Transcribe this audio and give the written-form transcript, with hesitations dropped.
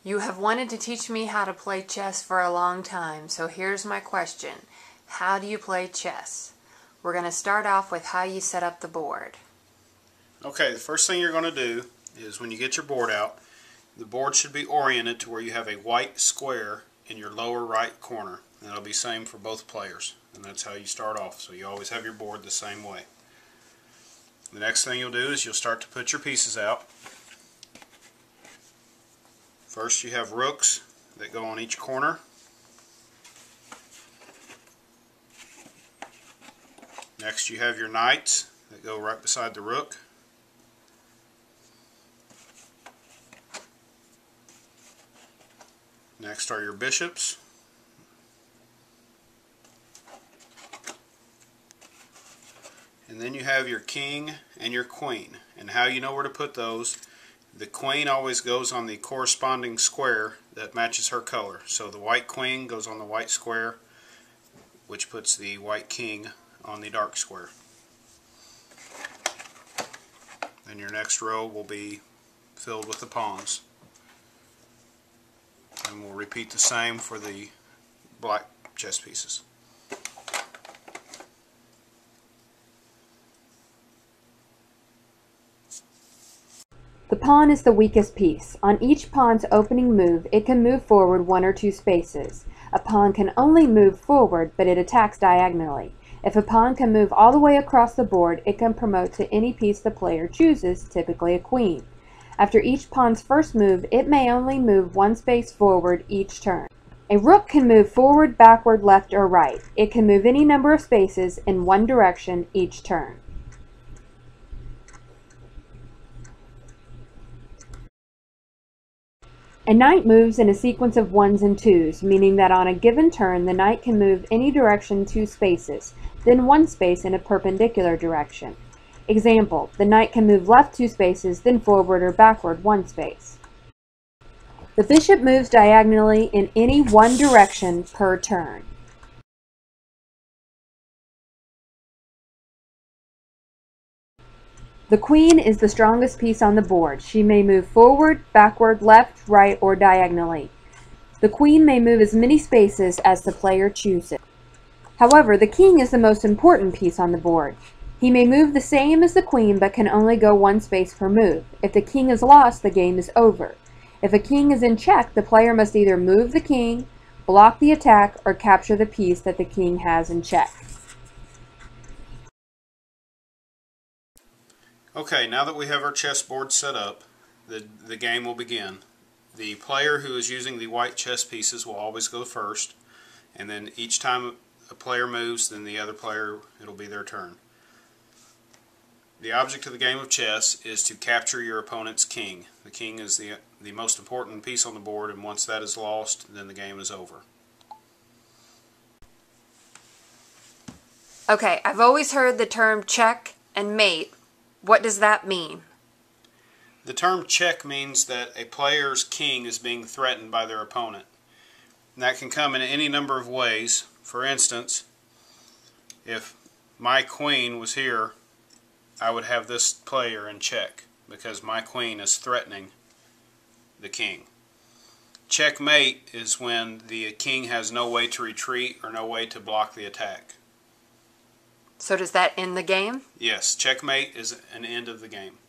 You have wanted to teach me how to play chess for a long time, so here's my question. How do you play chess? We're going to start off with how you set up the board. Okay, the first thing you're going to do is when you get your board out, the board should be oriented to where you have a white square in your lower right corner. And that'll be the same for both players. And that's how you start off. So you always have your board the same way. The next thing you'll do is you'll start to put your pieces out. First you have rooks that go on each corner. Next you have your knights that go right beside the rook. Next are your bishops. And then you have your king and your queen. And how you know where to put those, the queen always goes on the corresponding square that matches her color. So the white queen goes on the white square, which puts the white king on the dark square. Then your next row will be filled with the pawns. And we'll repeat the same for the black chess pieces. The pawn is the weakest piece. On each pawn's opening move, it can move forward 1 or 2 spaces. A pawn can only move forward, but it attacks diagonally. If a pawn can move all the way across the board, it can promote to any piece the player chooses, typically a queen. After each pawn's first move, it may only move 1 space forward each turn. A rook can move forward, backward, left, or right. It can move any number of spaces in one direction each turn. A knight moves in a sequence of 1s and 2s, meaning that on a given turn the knight can move any direction 2 spaces, then 1 space in a perpendicular direction. Example, the knight can move left 2 spaces, then forward or backward 1 space. The bishop moves diagonally in any one direction per turn. The queen is the strongest piece on the board. She may move forward, backward, left, right, or diagonally. The queen may move as many spaces as the player chooses. However, the king is the most important piece on the board. He may move the same as the queen but can only go 1 space per move. If the king is lost, the game is over. If a king is in check, the player must either move the king, block the attack, or capture the piece that the king has in check. Okay, now that we have our chessboard set up, the game will begin. The player who is using the white chess pieces will always go first, and then each time a player moves, then the other player, it'll be their turn. The object of the game of chess is to capture your opponent's king. The king is the most important piece on the board, and once that is lost, then the game is over. Okay, I've always heard the term check and mate. What does that mean? The term check means that a player's king is being threatened by their opponent. And that can come in any number of ways. For instance, if my queen was here, I would have this player in check because my queen is threatening the king. Checkmate is when the king has no way to retreat or no way to block the attack. So does that end the game? Yes, checkmate is an end of the game.